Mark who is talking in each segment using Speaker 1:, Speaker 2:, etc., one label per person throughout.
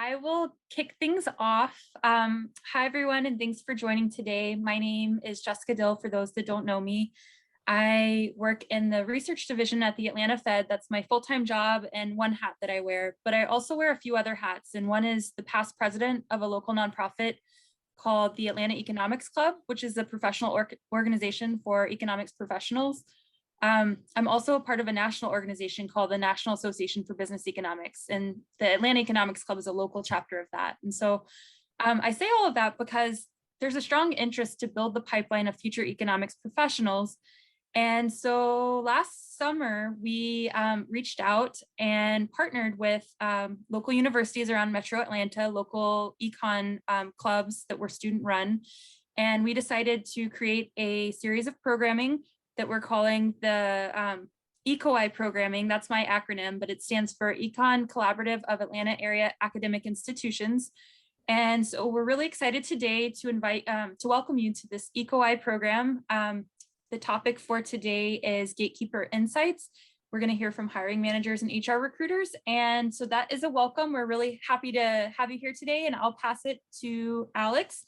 Speaker 1: I will kick things off. Hi, everyone, and thanks for joining today. My name is Jessica Dill, for those that don't know me. I work in the research division at the Atlanta Fed. That's my full-time job and one hat that I wear, but I also wear a few other hats. And one is the past president of a local nonprofit called the Atlanta Economics Club, which is a professional organization for economics professionals. I'm also a part of a national organization called the National Association for Business Economics, and the Atlanta Economics Club is a local chapter of that. And so I say all of that because there's a strong interest to build the pipeline of future economics professionals. And so last summer, we reached out and partnered with local universities around Metro Atlanta, local Econ clubs that were student run. And we decided to create a series of programming that we're calling the ECOI programming. That's my acronym, but it stands for Econ Collaborative of Atlanta Area Academic Institutions. And so we're really excited today to welcome you to this ECOI program. The topic for today is Gatekeeper Insights. We're going to hear from hiring managers and HR recruiters. And so that is a welcome. We're really happy to have you here today, and I'll pass it to Alex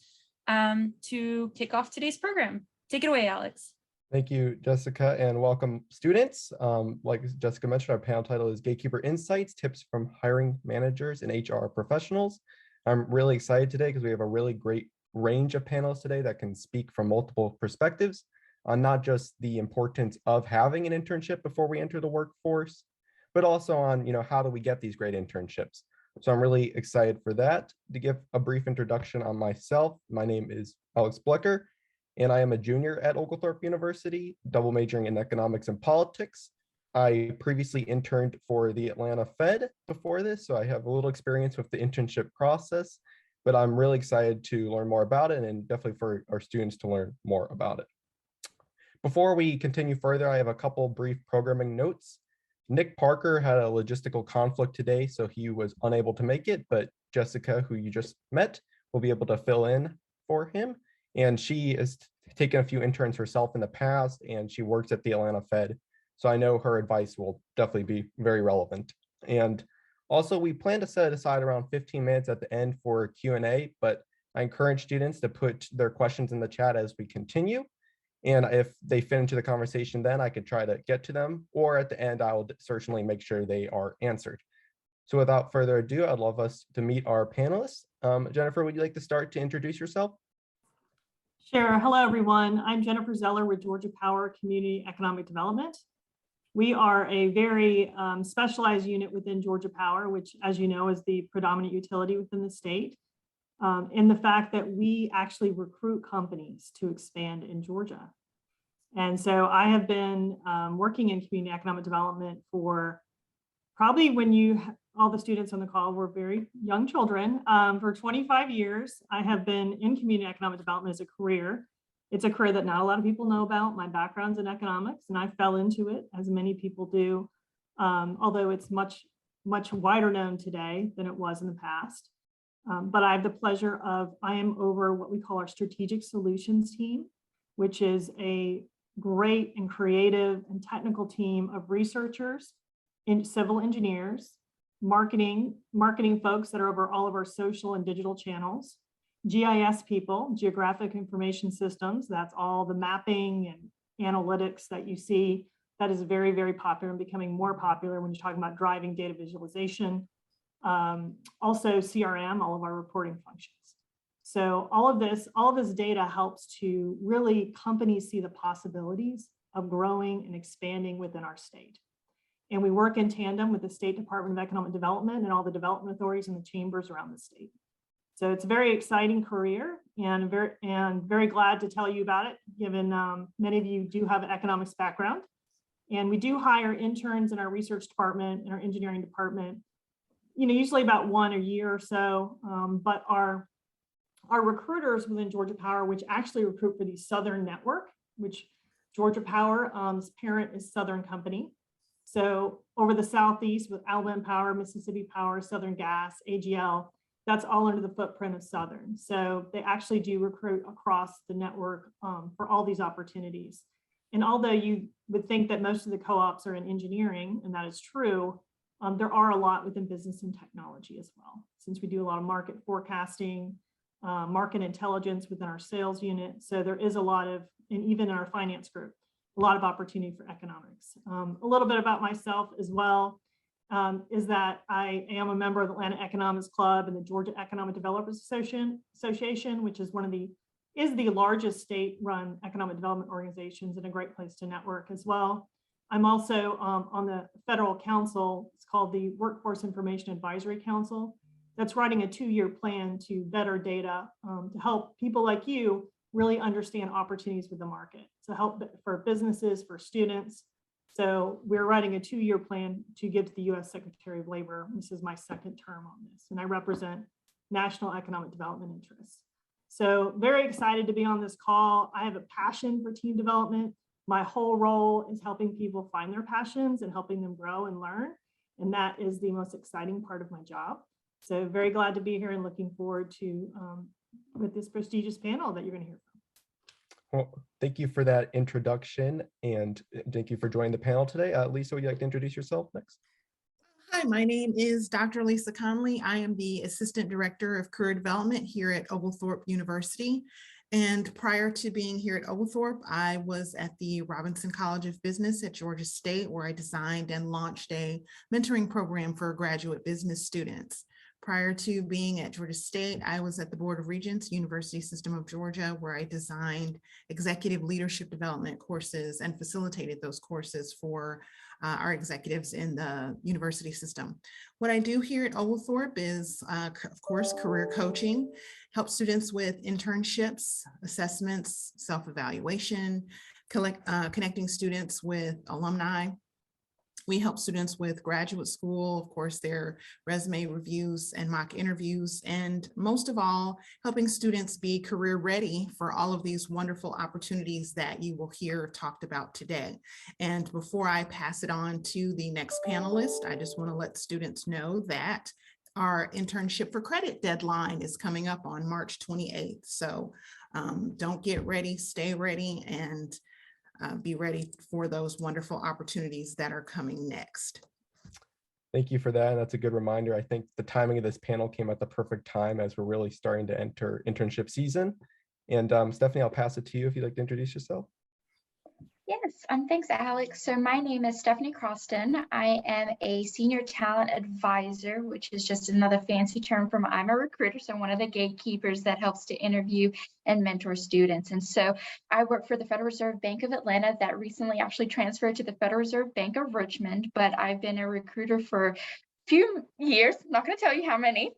Speaker 1: to kick off today's program. Take it away, Alex.
Speaker 2: Thank you, Jessica, and welcome students. Like Jessica mentioned, our panel title is Gatekeeper Insights, Tips from Hiring Managers and HR Professionals. I'm really excited today because we have a really great range of panelists today that can speak from multiple perspectives on not just the importance of having an internship before we enter the workforce, but also on, how do we get these great internships? So I'm really excited for that. To give a brief introduction on myself, my name is Alex Blecker, and I am a junior at Oglethorpe University, double majoring in economics and politics. I previously interned for the Atlanta Fed before this, so I have a little experience with the internship process, but I'm really excited to learn more about it and definitely for our students to learn more about it. Before we continue further, I have a couple brief programming notes. Nick Parker had a logistical conflict today, so he was unable to make it, but Jessica, who you just met, will be able to fill in for him. And she has taken a few interns herself in the past, and she works at the Atlanta Fed. So I know her advice will definitely be very relevant. And also, we plan to set aside around 15 minutes at the end for Q&A, but I encourage students to put their questions in the chat as we continue. And if they fit into the conversation, then I could try to get to them, or at the end, I will certainly make sure they are answered. So without further ado, I'd love us to meet our panelists. Jennifer, would you like to start to introduce yourself?
Speaker 3: Sure. Hello, everyone. I'm Jennifer Zeller with Georgia Power Community Economic Development. We are a very specialized unit within Georgia Power, which, as you know, is the predominant utility within the state, in the fact that we actually recruit companies to expand in Georgia. And so I have been working in community economic development for probably when all the students on the call were very young children. For 25 years, I have been in community economic development as a career. It's a career that not a lot of people know about. My background's in economics, and I fell into it, as many people do, although it's much wider known today than it was in the past. But I have the pleasure I am over what we call our strategic solutions team, which is a great and creative and technical team of researchers, civil engineers, marketing folks that are over all of our social and digital channels, GIS people, geographic information systems. That's all the mapping and analytics that you see. That is very, very popular and becoming more popular when you're talking about driving data visualization. Also CRM, all of our reporting functions. So all of this data helps to really companies see the possibilities of growing and expanding within our state. And we work in tandem with the State Department of Economic Development and all the development authorities and the chambers around the state. So it's a very exciting career, and very glad to tell you about it, given many of you do have an economics background. And we do hire interns in our research department and our engineering department, usually about one a year or so. But our recruiters within Georgia Power, which actually recruit for the Southern Network, which Georgia Power's parent is Southern Company. So over the Southeast with Alabama Power, Mississippi Power, Southern Gas, AGL, that's all under the footprint of Southern. So they actually do recruit across the network for all these opportunities. And although you would think that most of the co-ops are in engineering, and that is true, there are a lot within business and technology as well, since we do a lot of market forecasting, market intelligence within our sales unit. So there is a lot of, and even in our finance group, a lot of opportunity for economics. A little bit about myself as well is that I am a member of the Atlanta Economics Club and the Georgia Economic Developers Association, which is the largest state-run economic development organizations and a great place to network as well. I'm also on the federal council. It's called the Workforce Information Advisory Council. That's writing a 2-year plan to better data to help people like you really understand opportunities with the market. To help for businesses, for students. So we're writing a 2-year plan to give to the U.S. Secretary of Labor. This is my second term on this, and I represent national economic development interests. So very excited to be on this call. I have a passion for team development. My whole role is helping people find their passions and helping them grow and learn. And that is the most exciting part of my job. So very glad to be here and looking forward to with this prestigious panel that you're going to hear from.
Speaker 2: Well, thank you for that introduction, and thank you for joining the panel today. Lisa, would you like to introduce yourself next?
Speaker 4: Hi, my name is Dr. Lisa Conley. I am the Assistant Director of Career Development here at Oglethorpe University. And prior to being here at Oglethorpe, I was at the Robinson College of Business at Georgia State, where I designed and launched a mentoring program for graduate business students. Prior to being at Georgia State, I was at the Board of Regents, University System of Georgia, where I designed executive leadership development courses and facilitated those courses for our executives in the university system. What I do here at Oglethorpe is, of course, career coaching, help students with internships, assessments, self-evaluation, connecting students with alumni. We help students with graduate school, of course, their resume reviews and mock interviews, and most of all, helping students be career ready for all of these wonderful opportunities that you will hear talked about today. And before I pass it on to the next panelist, I just want to let students know that our internship for credit deadline is coming up on March 28th. So don't get ready, stay ready, and be ready for those wonderful opportunities that are coming next.
Speaker 2: Thank you for that. And that's a good reminder. I think the timing of this panel came at the perfect time as we're really starting to enter internship season. And Stephanie, I'll pass it to you if you'd like to introduce yourself.
Speaker 5: Yes, thanks, Alex. So my name is Stephanie Croston. I am a senior talent advisor, which is just another fancy term from I'm a recruiter. So one of the gatekeepers that helps to interview and mentor students. And so I work for the Federal Reserve Bank of Atlanta that recently actually transferred to the Federal Reserve Bank of Richmond, but I've been a recruiter for few years, I'm not going to tell you how many,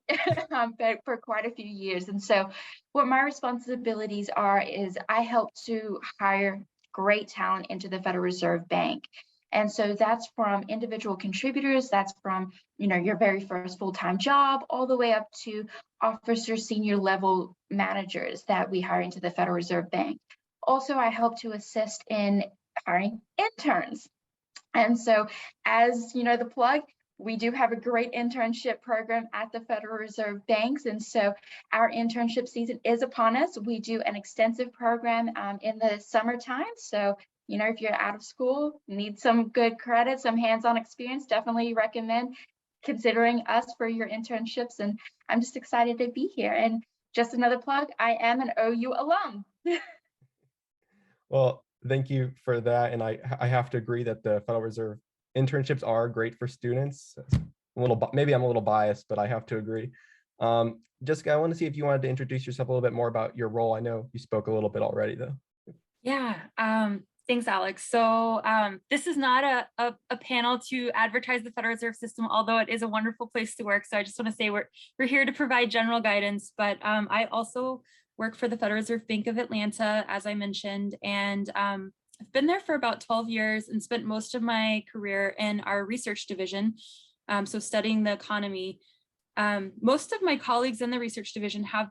Speaker 5: but for quite a few years. And so what my responsibilities are is I help to hire great talent into the Federal Reserve Bank. And so that's from individual contributors, that's from, your very first full-time job, all the way up to officer senior level managers that we hire into the Federal Reserve Bank. Also, I help to assist in hiring interns. And so as the plug, we do have a great internship program at the Federal Reserve Banks. And so our internship season is upon us. We do an extensive program in the summertime. So, if you're out of school, need some good credit, some hands-on experience, definitely recommend considering us for your internships. And I'm just excited to be here. And just another plug, I am an OU alum.
Speaker 2: Well, thank you for that. And I have to agree that the Federal Reserve internships are great for students. Maybe I'm a little biased, but I have to agree. Jessica, I want to see if you wanted to introduce yourself a little bit more about your role. I know you spoke a little bit already, though.
Speaker 1: Yeah, thanks, Alex. So this is not a panel to advertise the Federal Reserve System, although it is a wonderful place to work. So I just want to say we're here to provide general guidance, but I also work for the Federal Reserve Bank of Atlanta, as I mentioned, and I've been there for about 12 years and spent most of my career in our research division, so studying the economy. Most of my colleagues in the research division have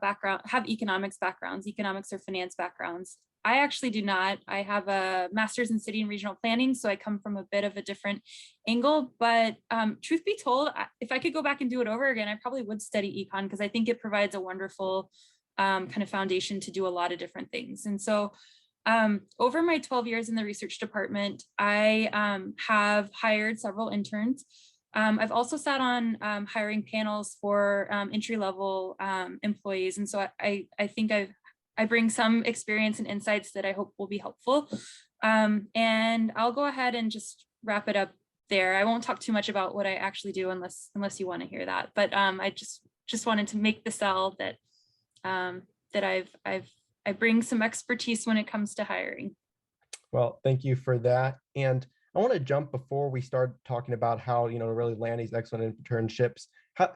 Speaker 1: economics backgrounds, economics or finance backgrounds. I actually do not. I have a master's in city and regional planning, so I come from a bit of a different angle. But truth be told, if I could go back and do it over again, I probably would study econ because I think it provides a wonderful kind of foundation to do a lot of different things. And so over my 12 years in the research department, I have hired several interns. I've also sat on hiring panels for entry-level employees. And so I think I bring some experience and insights that I hope will be helpful. And I'll go ahead and just wrap it up there. I won't talk too much about what I actually do unless you want to hear that. But I just wanted to make the sell that that I bring some expertise when it comes to hiring.
Speaker 2: Well, thank you for that. And I want to jump before we start talking about how, to really land these excellent internships. How,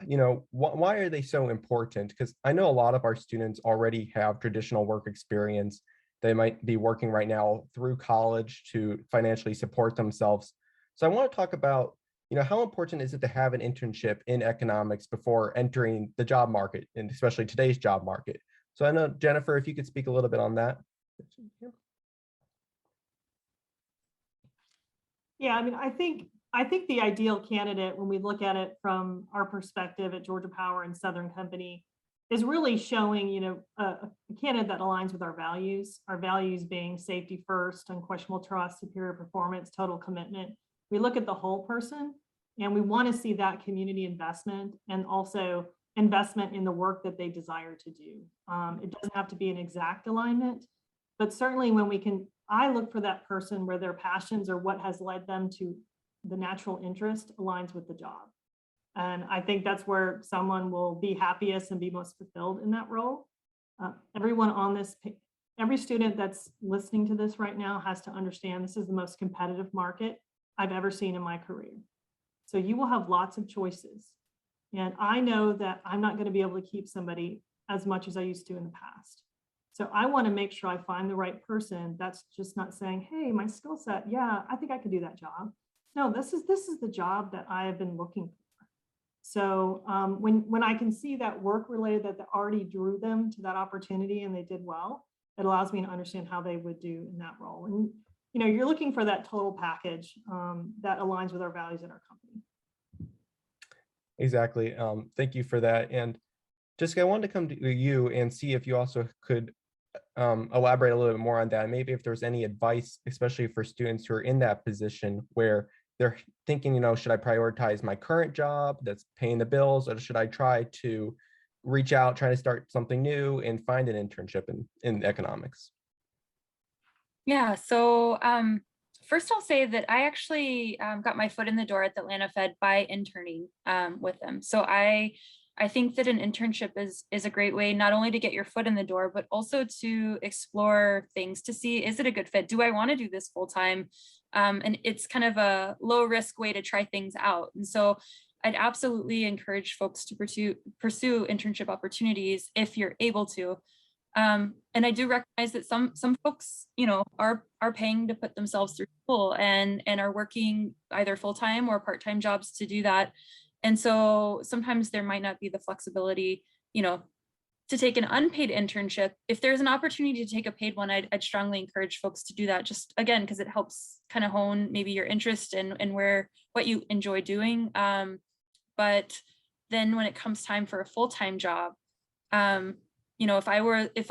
Speaker 2: why are they so important? Because I know a lot of our students already have traditional work experience. They might be working right now through college to financially support themselves. So I want to talk about, how important is it to have an internship in economics before entering the job market, and especially today's job market? So I know, Jennifer, if you could speak a little bit on that.
Speaker 3: Yeah, I mean, I think the ideal candidate, when we look at it from our perspective at Georgia Power and Southern Company, is really showing, a candidate that aligns with our values being safety first, unquestionable trust, superior performance, total commitment. We look at the whole person, and we want to see that community investment and also investment in the work that they desire to do. It doesn't have to be an exact alignment, but certainly when I look for that person where their passions or what has led them to the natural interest aligns with the job. And I think that's where someone will be happiest and be most fulfilled in that role. Everyone on this, every student that's listening to this right now has to understand this is the most competitive market I've ever seen in my career. So you will have lots of choices. And I know that I'm not going to be able to keep somebody as much as I used to in the past. So I want to make sure I find the right person that's just not saying, hey, my skill set, yeah, I think I could do that job. No, this is the job that I have been looking for. So when I can see that work related that already drew them to that opportunity and they did well, it allows me to understand how they would do in that role. And you're looking for that total package that aligns with our values in our company.
Speaker 2: Exactly. Thank you for that. And Jessica, I wanted to come to you and see if you also could elaborate a little bit more on that. Maybe if there's any advice, especially for students who are in that position where they're thinking, should I prioritize my current job that's paying the bills, or should I try to reach out, try to start something new and find an internship in economics?
Speaker 1: Yeah, so first I'll say that I actually got my foot in the door at the Atlanta Fed by interning with them. So I think that an internship is a great way not only to get your foot in the door, but also to explore things to see, is it a good fit? Do I want to do this full time? And it's kind of a low risk way to try things out. And so I'd absolutely encourage folks to pursue internship opportunities if you're able to. And I do recognize that some folks, are paying to put themselves through school and are working either full-time or part-time jobs to do that. And so sometimes there might not be the flexibility, to take an unpaid internship. If there's an opportunity to take a paid one, I'd strongly encourage folks to do that, just again, because it helps kind of hone maybe your interest and what you enjoy doing. But then when it comes time for a full-time job, if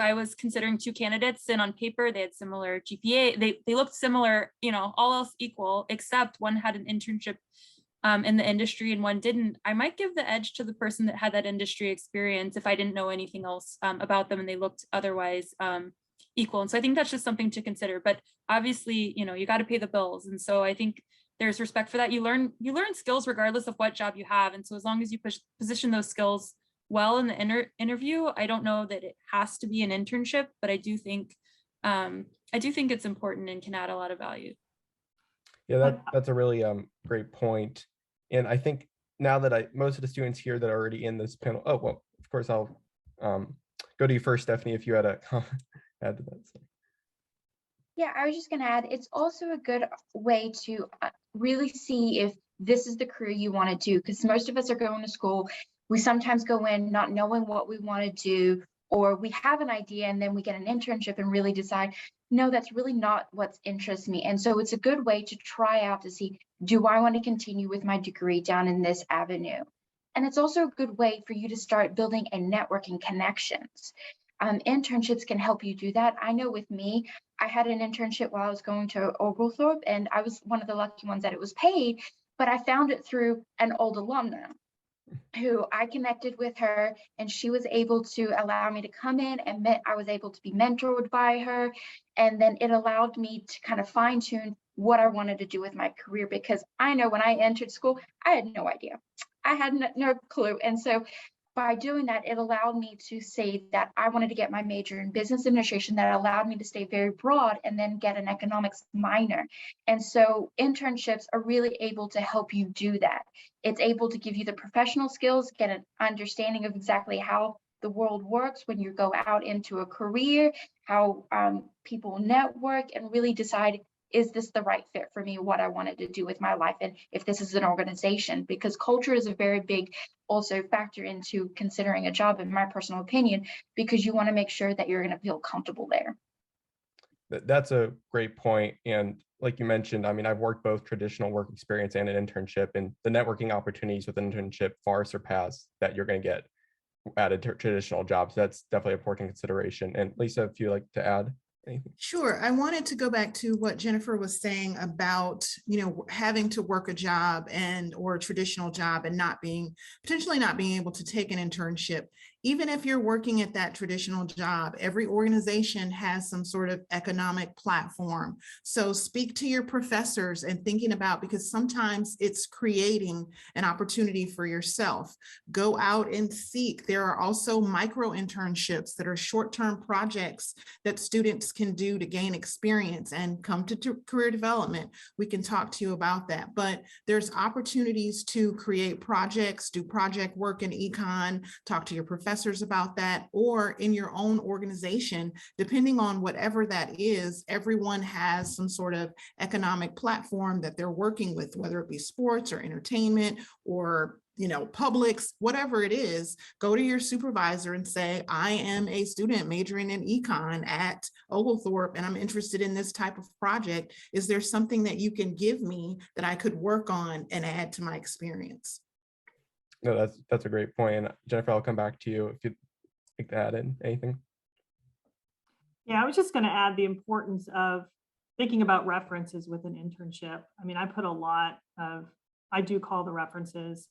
Speaker 1: I was considering two candidates and on paper they had similar GPA, they looked similar, all else equal, except one had an internship in the industry and one didn't, I might give the edge to the person that had that industry experience if I didn't know anything else about them and they looked otherwise equal. And so I think that's just something to consider. But obviously, you got to pay the bills. And so I think there's respect for that. You learn skills regardless of what job you have. And so as long as you position those skills well in the interview, I don't know that it has to be an internship, but I do think it's important and can add a lot of value.
Speaker 2: Yeah, that's a really great point. And I think now that most of the students here that are already in this panel, oh, well, of course, I'll go to you first, Stephanie, if you had a comment add to that. So.
Speaker 5: Yeah, I was just going to add, it's also a good way to really see if this is the career you want to do, because most of us are going to school. We sometimes go in not knowing what we want to do, or we have an idea and then we get an internship and really decide, no, that's really not what interests me. And so it's a good way to try out to see, do I want to continue with my degree down in this avenue? And it's also a good way for you to start building a networking connections. Internships can help you do that. I know with me, I had an internship while I was going to Oglethorpe, and I was one of the lucky ones that it was paid. but I found it through an old alumna who I connected with her, and she was able to allow me to come in and I was able to be mentored by her. And then it allowed me to kind of fine tune what I wanted to do with my career, because I know when I entered school, I had no idea. I had no clue. And so by doing that, it allowed me to say that I wanted to get my major in business administration. That allowed me to stay very broad and then get an economics minor. And so internships are really able to help you do that. It's able to give you the professional skills, get an understanding of exactly how the world works when you go out into a career, how people network, and really decide, is this the right fit for me, what I wanted to do with my life, and if this is an organization, because culture is a very big also factor into considering a job, in my personal opinion, because you want to make sure that you're going to feel comfortable there.
Speaker 2: That's a great point. And like you mentioned, I mean, I've worked both traditional work experience and an internship, and the networking opportunities with an internship far surpass that you're going to get at a traditional job. So that's definitely an important consideration. And Lisa, if you'd like to add anything.
Speaker 4: Sure. I wanted to go back to what Jennifer was saying about, having to work a job or a traditional job and potentially not being able to take an internship. Even if you're working at that traditional job, every organization has some sort of economic platform. So speak to your professors and thinking about, because sometimes it's creating an opportunity for yourself. Go out and seek. There are also micro internships that are short-term projects that students can do to gain experience and come to career development. We can talk to you about that, but there's opportunities to create projects, do project work in econ, talk to your professors about that, or in your own organization, depending on whatever that is. Everyone has some sort of economic platform that they're working with, whether it be sports or entertainment or Publix, whatever it is. Go to your supervisor and say, I am a student majoring in econ at Oglethorpe, and I'm interested in this type of project. Is there something that you can give me that I could work on and add to my experience?
Speaker 2: No, that's a great point. And Jennifer, I'll come back to you if you'd like to add in anything.
Speaker 3: Yeah, I was just going to add the importance of thinking about references with an internship. I mean, I do call the references.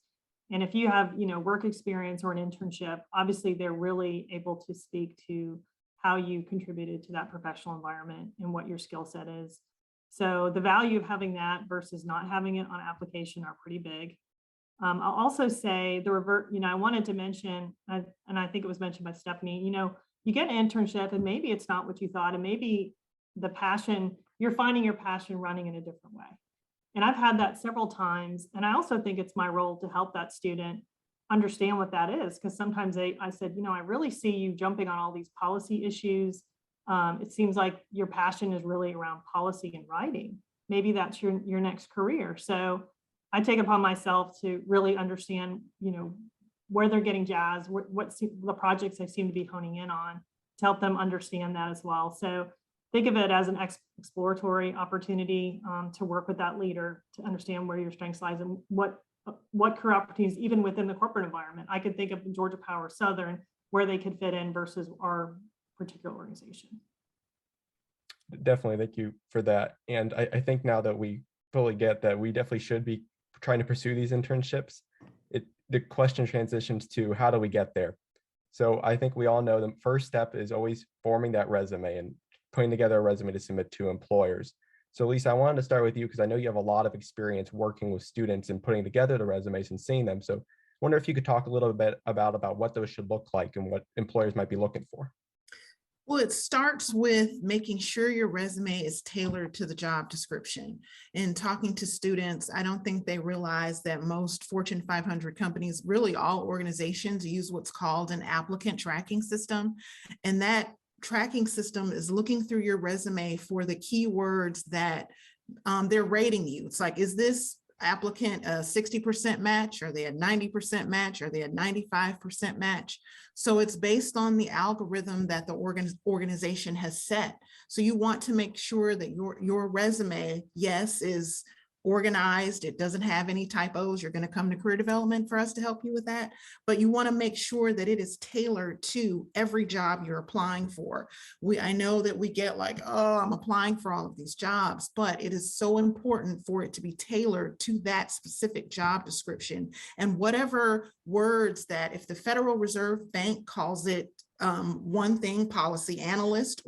Speaker 3: And if you have, work experience or an internship, obviously they're really able to speak to how you contributed to that professional environment and what your skill set is. So the value of having that versus not having it on application are pretty big. I'll also say I wanted to mention, and I think it was mentioned by Stephanie, you get an internship and maybe it's not what you thought, and maybe you're finding your passion running in a different way. And I've had that several times. And I also think it's my role to help that student understand what that is. Because sometimes I said, I really see you jumping on all these policy issues. It seems like your passion is really around policy and writing. Maybe that's your next career. So I take upon myself to really understand, where they're getting jazzed, what the projects they seem to be honing in on, to help them understand that as well. So think of it as an exploratory opportunity to work with that leader to understand where your strengths lies and what career opportunities, even within the corporate environment. I could think of Georgia Power Southern, where they could fit in versus our particular organization.
Speaker 2: Definitely, thank you for that. And I think now that we fully get that, we definitely should be trying to pursue these internships. The question transitions to, how do we get there? So I think we all know the first step is always forming that resume and putting together a resume to submit to employers. So Lisa, I wanted to start with you because I know you have a lot of experience working with students and putting together the resumes and seeing them. So I wonder if you could talk a little bit about what those should look like and what employers might be looking for.
Speaker 4: Well, it starts with making sure your resume is tailored to the job description. In talking to students, I don't think they realize that most Fortune 500 companies, really all organizations, use what's called an applicant tracking system. And that tracking system is looking through your resume for the keywords that they're rating you. It's like, is this applicant a 60% match? Are they a 90% match? Are they a 95% match? So it's based on the algorithm that the organization has set. So you want to make sure that your resume, yes, is organized. It doesn't have any typos. You're going to come to career development for us to help you with that. But you want to make sure that it is tailored to every job you're applying for. I know that we get like, oh, I'm applying for all of these jobs, but it is so important for it to be tailored to that specific job description. And whatever words that, if the Federal Reserve Bank calls it one thing, policy analyst,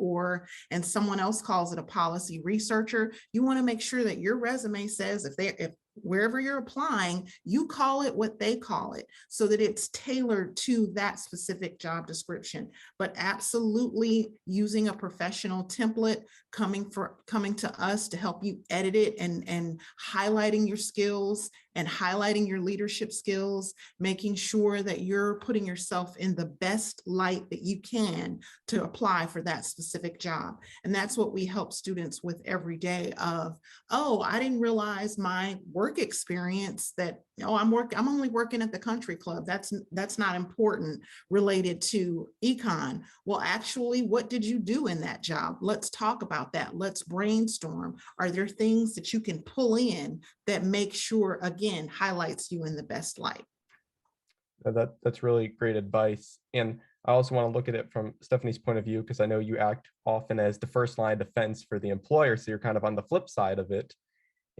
Speaker 4: and someone else calls it a policy researcher, you want to make sure that your resume says if wherever you're applying, you call it what they call it, so that it's tailored to that specific job description. But absolutely using a professional template, coming to us to help you edit it, and highlighting your skills and highlighting your leadership skills, making sure that you're putting yourself in the best light that you can to apply for that specific job. And that's what we help students with every day of, oh, I didn't realize my work experience that, oh, I'm only working at the country club. That's not important related to econ. Well, actually, what did you do in that job? Let's talk about that. Let's brainstorm. Are there things that you can pull in that make sure, again, highlights you in the best light?
Speaker 2: That's really great advice. And I also want to look at it from Stephanie's point of view, because I know you act often as the first line of defense for the employer. So you're kind of on the flip side of it.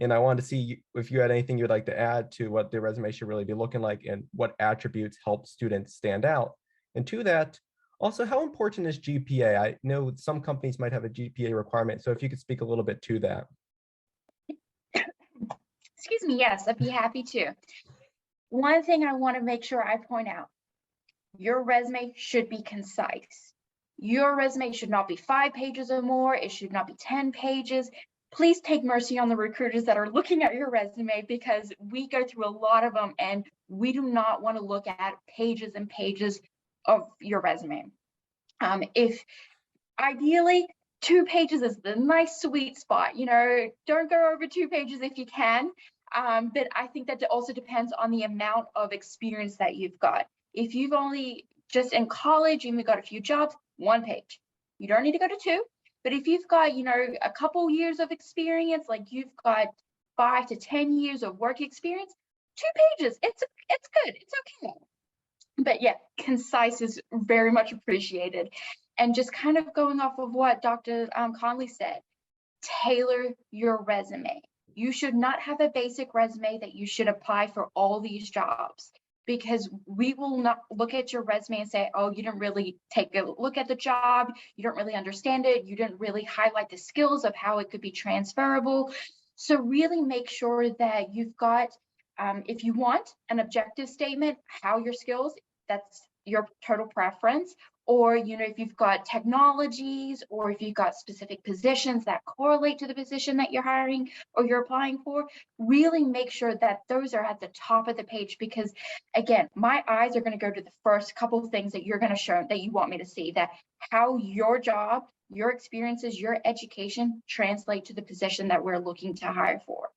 Speaker 2: And I wanted to see if you had anything you'd like to add to what the resume should really be looking like and what attributes help students stand out. And to that, also, how important is GPA? I know some companies might have a GPA requirement. So if you could speak a little bit to that.
Speaker 5: Excuse me, yes, I'd be happy to. One thing I want to make sure I point out, your resume should be concise. Your resume should not be 5 pages or more. It should not be 10 pages. Please take mercy on the recruiters that are looking at your resume, because we go through a lot of them and we do not want to look at pages and pages of your resume. If ideally 2 pages is the nice sweet spot, don't go over 2 pages if you can. But I think that it also depends on the amount of experience that you've got. If you've only just in college and you've got a few jobs, 1 page. You don't need to go to 2. But if you've got, a couple years of experience, like you've got 5 to 10 years of work experience, 2 pages, it's good, it's okay. But yeah, concise is very much appreciated. And just kind of going off of what Dr. Conley said, tailor your resume. You should not have a basic resume that you should apply for all these jobs, because we will not look at your resume and say, oh, you didn't really take a look at the job, you don't really understand it, you didn't really highlight the skills of how it could be transferable. So really make sure that you've got, if you want an objective statement, how your skills, that's your total preference, or if you've got technologies, or if you've got specific positions that correlate to the position that you're hiring or you're applying for, really make sure that those are at the top of the page. Because again, my eyes are going to go to the first couple of things that you're going to show, that you want me to see, that how your job, your experiences, your education translate to the position that we're looking to hire for.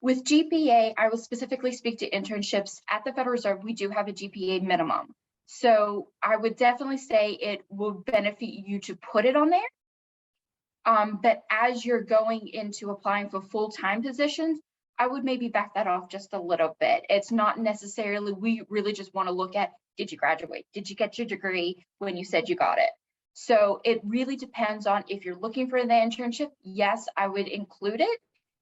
Speaker 5: With GPA, I will specifically speak to internships. At the Federal Reserve, we do have a GPA minimum. So I would definitely say it will benefit you to put it on there. But as you're going into applying for full-time positions, I would maybe back that off just a little bit. It's not necessarily, we really just want to look at, did you graduate? Did you get your degree when you said you got it? So it really depends on, if you're looking for the internship, yes, I would include it.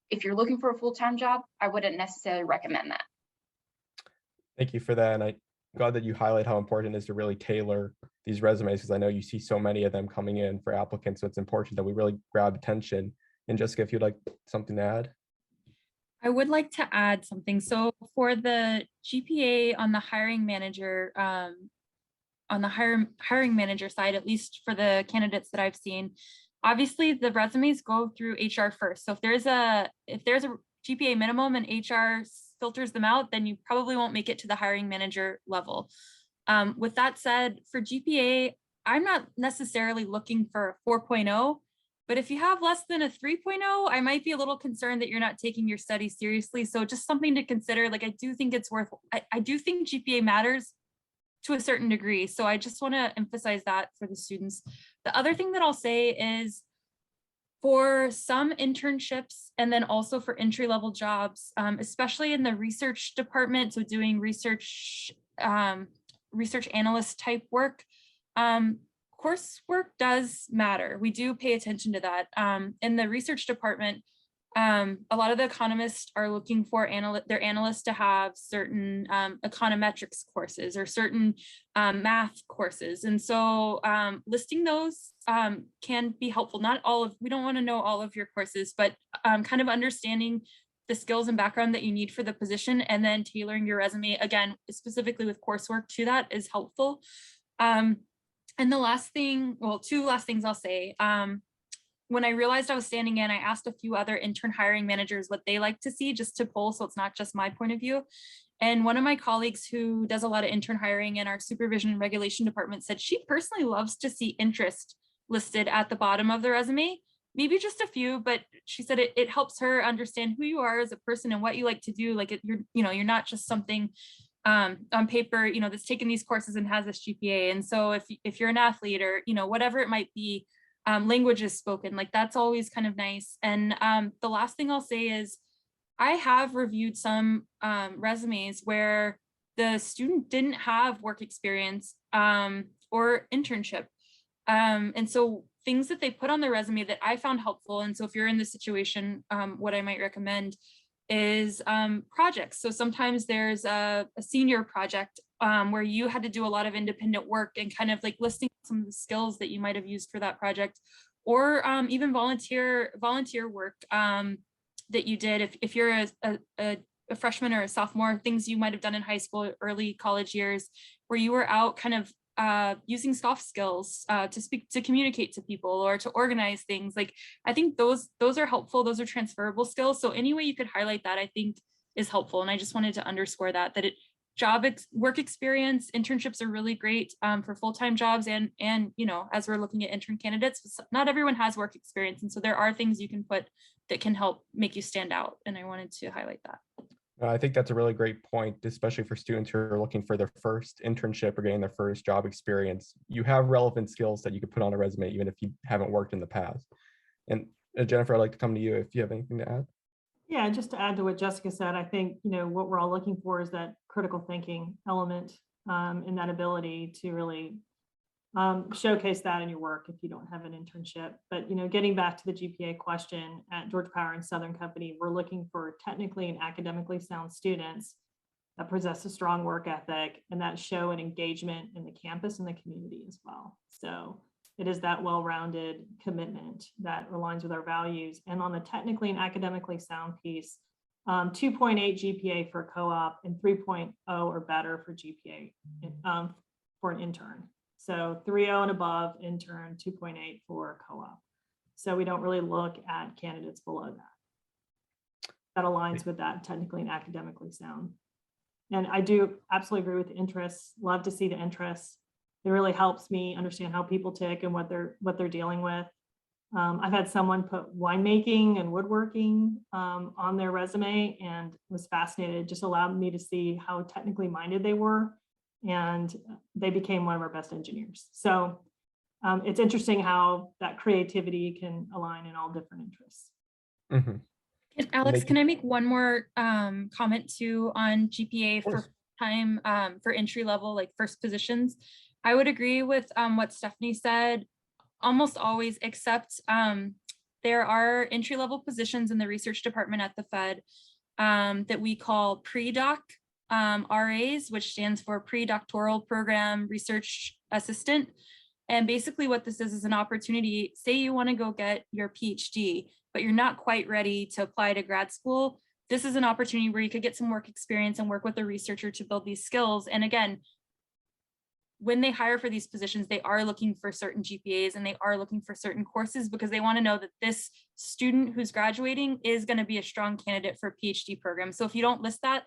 Speaker 5: If you're looking for a full-time job, I wouldn't necessarily recommend that.
Speaker 2: Thank you for that. And I'm glad that you highlight how important it is to really tailor these resumes, because I know you see so many of them coming in for applicants. So it's important that we really grab attention. And Jessica, if you'd like something to add.
Speaker 1: I would like to add something. So for the GPA on the hiring manager, hiring manager side, at least for the candidates that I've seen, obviously the resumes go through HR first. So if there's a GPA minimum and HR filters them out, then you probably won't make it to the hiring manager level. With that said, for GPA, I'm not necessarily looking for a 4.0, but if you have less than a 3.0, I might be a little concerned that you're not taking your studies seriously. So just something to consider. Like, I do think it's worth, I do think GPA matters to a certain degree. So I just want to emphasize that for the students. The other thing that I'll say is, For some internships and then also for entry-level jobs, especially in the research department, so doing research, research analyst type work, coursework does matter. We do pay attention to that. In the research department, a lot of the economists are looking for their analysts to have certain econometrics courses or certain math courses. And so listing those can be helpful. Not all of, we don't want to know all of your courses, but kind of understanding the skills and background that you need for the position and then tailoring your resume, again, specifically with coursework to that is helpful. And the last thing, well, two last things I'll say. When I realized I was standing in, I asked a few other intern hiring managers what they like to see just to poll, so it's not just my point of view. And one of my colleagues who does a lot of intern hiring in our supervision and regulation department said she personally loves to see interest listed at the bottom of the resume, maybe just a few, but she said it helps her understand who you are as a person and what you like to do. Like you're not just something on paper, that's taken these courses and has this GPA. And so if you're an athlete or, whatever it might be, language is spoken, like that's always kind of nice. And the last thing I'll say is I have reviewed some resumes where the student didn't have work experience or internship. And so things that they put on their resume that I found helpful. And so if you're in this situation, what I might recommend is projects. So sometimes there's a senior project where you had to do a lot of independent work and kind of like listing some of the skills that you might have used for that project, or even volunteer work that you did. If you're a freshman or a sophomore, things you might have done in high school, early college years, where you were out kind of using soft skills to communicate to people or to organize things. Like, I think those are helpful. Those are transferable skills. So any way you could highlight that, I think is helpful. And I just wanted to underscore that work experience, internships are really great for full-time jobs. And as we're looking at intern candidates, not everyone has work experience. And so there are things you can put that can help make you stand out. And I wanted to highlight that.
Speaker 2: I think that's a really great point, especially for students who are looking for their first internship or getting their first job experience. You have relevant skills that you could put on a resume, even if you haven't worked in the past. And Jennifer, I'd like to come to you if you have anything to add.
Speaker 3: Yeah, just to add to what Jessica said, I think, what we're all looking for is that critical thinking element and that ability to really showcase that in your work if you don't have an internship. But, getting back to the GPA question, at Georgia Power and Southern Company, we're looking for technically and academically sound students that possess a strong work ethic and that show an engagement in the campus and the community as well. So it is that well-rounded commitment that aligns with our values. And on the technically and academically sound piece, 2.8 GPA for a co-op and 3.0 or better for GPA for an intern. So 3.0 and above intern, 2.8 for co-op. So we don't really look at candidates below that. That aligns with that technically and academically sound. And I do absolutely agree with the interests. Love to see the interests. It really helps me understand how people tick and what they're dealing with. I've had someone put winemaking and woodworking on their resume and was fascinated. It just allowed me to see how technically minded they were. And they became one of our best engineers. So it's interesting how that creativity can align in all different interests.
Speaker 2: Mm-hmm.
Speaker 1: Alex, can I make one more comment too on GPA for time for entry level, like first positions? I would agree with what Stephanie said almost always, except there are entry level positions in the research department at the Fed that we call pre-doc RAs, which stands for pre-doctoral program research assistant. And basically what this is an opportunity. Say you want to go get your PhD, but you're not quite ready to apply to grad school. This is an opportunity where you could get some work experience and work with a researcher to build these skills. And again, when they hire for these positions, they are looking for certain GPAs and they are looking for certain courses because they want to know that this student who's graduating is going to be a strong candidate for a PhD program. So if you don't list that,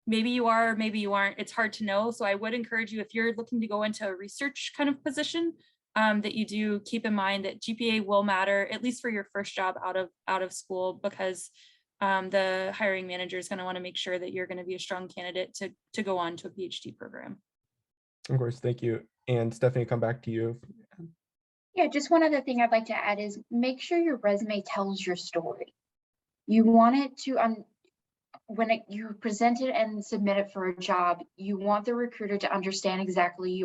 Speaker 1: maybe you are, maybe you aren't, it's hard to know. So I would encourage you, if you're looking to go into a research kind of position, that you do keep in mind that GPA will matter, at least for your first job out of school, because the hiring manager is going to want to make sure that you're going to be a strong candidate to go on to a PhD program.
Speaker 2: Of course, thank you. And Stephanie, come back to you.
Speaker 5: Yeah, just one other thing I'd like to add is make sure your resume tells your story. You want it to, you present it and submit it for a job, you want the recruiter to understand exactly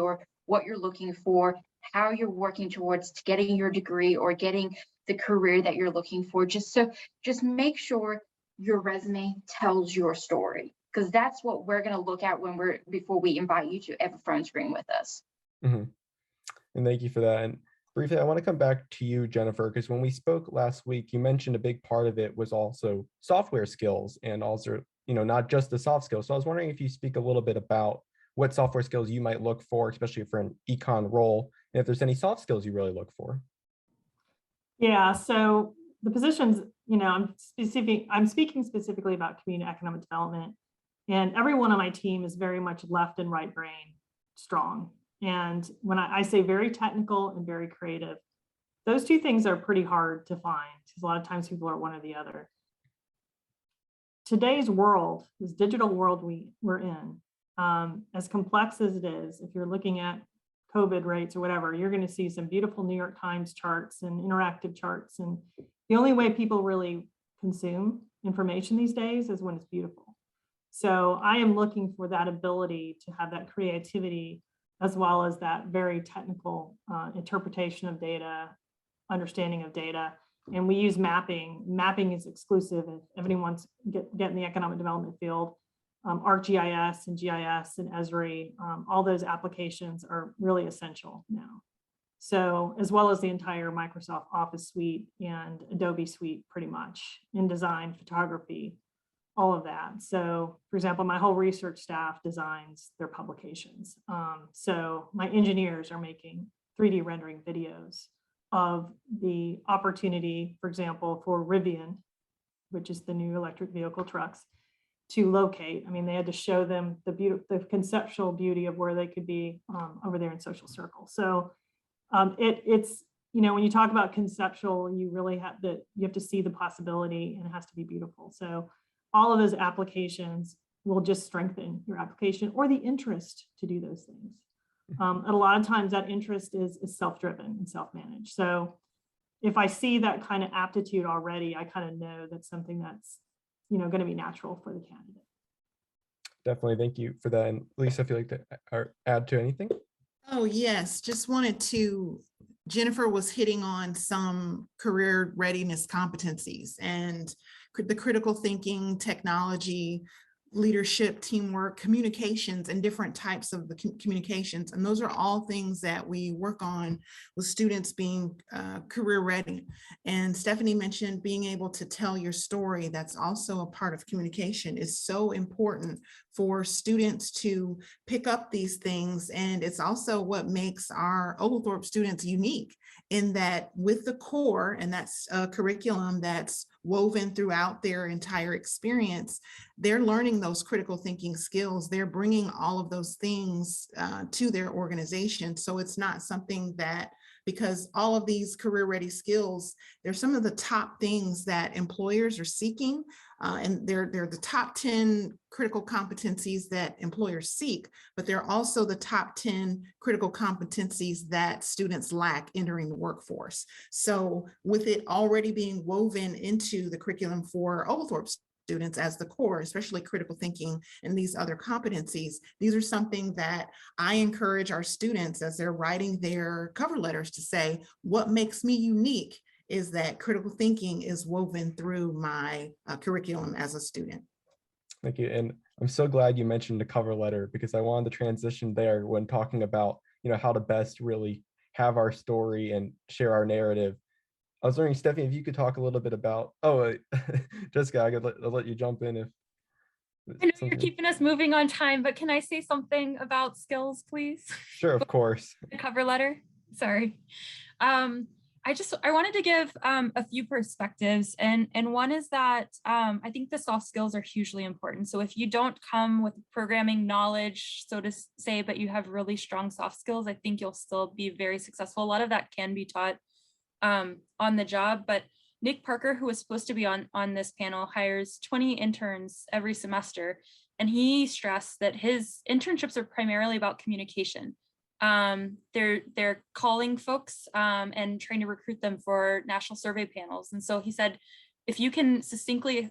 Speaker 5: what you're looking for, how you're working towards getting your degree or getting the career that you're looking for. Just make sure your resume tells your story, because that's what we're going to look at before we invite you to have a phone screen with us.
Speaker 2: Mm-hmm. And thank you for that. And briefly, I want to come back to you, Jennifer, because when we spoke last week, you mentioned a big part of it was also software skills and also, not just the soft skills. So I was wondering if you speak a little bit about what software skills you might look for, especially for an econ role, and if there's any soft skills you really look for.
Speaker 3: Yeah, so the positions, I'm speaking specifically about community economic development, and everyone on my team is very much left and right brain strong. And when I say very technical and very creative, those two things are pretty hard to find because a lot of times people are one or the other. Today's world, this digital world we're in, as complex as it is, if you're looking at COVID rates or whatever, you're going to see some beautiful New York Times charts and interactive charts. And the only way people really consume information these days is when it's beautiful. So I am looking for that ability to have that creativity as well as that very technical interpretation of data, understanding of data. And we use mapping. Mapping is exclusive. If anyone wants to get in the economic development field, ArcGIS and GIS and Esri, all those applications are really essential now. So as well as the entire Microsoft Office suite and Adobe suite, pretty much, InDesign, photography, all of that. So for example, my whole research staff designs their publications. So my engineers are making 3D rendering videos of the opportunity, for example, for Rivian, which is the new electric vehicle trucks, to locate. I mean, they had to show them the conceptual beauty of where they could be over there in social circles. So it's, when you talk about conceptual, you really have to see the possibility, and it has to be beautiful. So all of those applications will just strengthen your application or the interest to do those things. And a lot of times that interest is self-driven and self-managed. So if I see that kind of aptitude already, I kind of know that's something that's, going to be natural for the candidate.
Speaker 2: Definitely. Thank you for that. And Lisa, if you'd like to add to anything.
Speaker 4: Oh, yes. Just wanted to, Jennifer was hitting on some career readiness competencies and the critical thinking, technology, leadership, teamwork, communications, and different types of the communications. And those are all things that we work on with students being career ready. And Stephanie mentioned being able to tell your story. That's also a part of communication. Is so important for students to pick up these things. And it's also what makes our Oglethorpe students unique in that with the core, and that's a curriculum that's woven throughout their entire experience, they're learning those critical thinking skills. They're bringing all of those things to their organization. So it's not something that, because all of these career ready skills, they're some of the top things that employers are seeking. And they're the top 10 critical competencies that employers seek, but they're also the top 10 critical competencies that students lack entering the workforce. So with it already being woven into the curriculum for Oglethorpe students as the core, especially critical thinking and these other competencies, these are something that I encourage our students as they're writing their cover letters to say, what makes me unique is that critical thinking is woven through my curriculum as a student.
Speaker 2: Thank you. And I'm so glad you mentioned the cover letter, because I wanted to transition there when talking about, how to best really have our story and share our narrative. I was wondering, Stephanie, if you could talk a little bit about, Jessica, I'll let you jump in if.
Speaker 1: I know you're keeping us moving on time, but can I say something about skills, please?
Speaker 2: Sure, of course.
Speaker 1: The cover letter, sorry. I wanted to give a few perspectives, and one is that I think the soft skills are hugely important. So if you don't come with programming knowledge, so to say, but you have really strong soft skills, I think you'll still be very successful. A lot of that can be taught on the job, but Nick Parker, who was supposed to be on this panel, hires 20 interns every semester, and he stressed that his internships are primarily about communication. they're calling folks and trying to recruit them for national survey panels. And so he said, if you can succinctly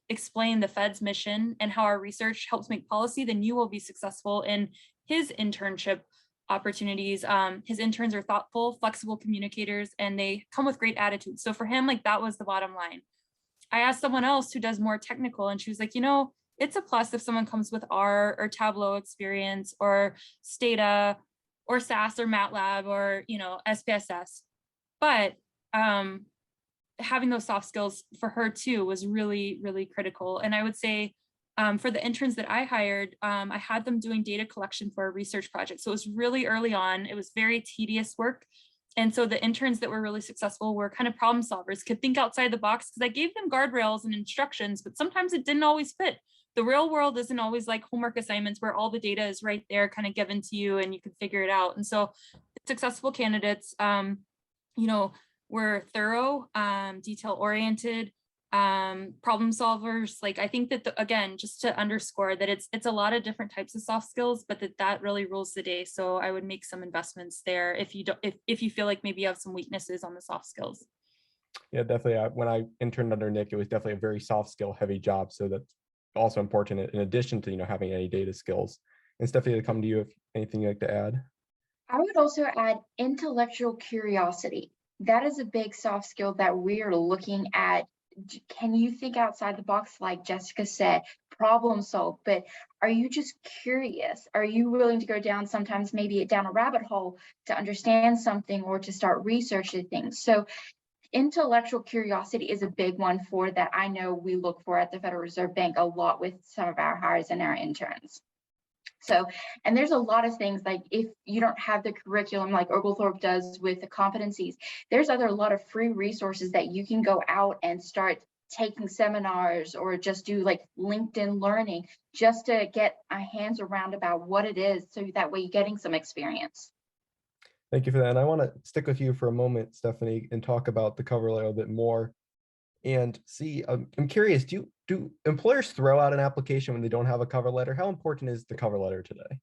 Speaker 1: explain the Fed's mission and how our research helps make policy, then you will be successful in his internship opportunities. His interns are thoughtful, flexible communicators, and they come with great attitudes. So for him, like, that was the bottom line. I asked someone else who does more technical, and she was like, you know, it's a plus if someone comes with R or Tableau experience or Stata or SAS or MATLAB or, you know, SPSS. But having those soft skills for her too was really, really critical. And I would say for the interns that I hired, I had them doing data collection for a research project. So it was really early on. It was very tedious work. And so the interns that were really successful were kind of problem solvers, could think outside the box, because I gave them guardrails and instructions, but sometimes it didn't always fit. The real world isn't always like homework assignments where all the data is right there kind of given to you and you can figure it out. And so successful candidates, you know, were thorough, detail oriented, problem solvers. Like, I think that again, just to underscore that it's a lot of different types of soft skills, but that really rules the day. So I would make some investments there if you don't, if you feel like maybe you have some weaknesses on the soft skills.
Speaker 2: Yeah, definitely. When I interned under Nick, it was definitely a very soft skill heavy job. So that's also important in addition to, you know, having any data skills. And Stephanie, to come to you if anything you'd like to add.
Speaker 5: I would also add intellectual curiosity. That is a big soft skill that we're looking at. Can you think outside the box, like Jessica said, problem solve, but are you just curious? Are you willing to go down sometimes maybe down a rabbit hole to understand something or to start researching things? So intellectual curiosity is a big one for that. I know we look for at the Federal Reserve Bank a lot with some of our hires and our interns. So, and there's a lot of things, like if you don't have the curriculum like Oglethorpe does with the competencies, there's a lot of free resources that you can go out and start taking seminars or just do like LinkedIn learning just to get our hands around about what it is. So that way you're getting some experience.
Speaker 2: Thank you for that. And I want to stick with you for a moment, Stephanie, and talk about the cover letter a bit more. And see, I'm curious, do employers throw out an application when they don't have a cover letter? How important is the cover letter today?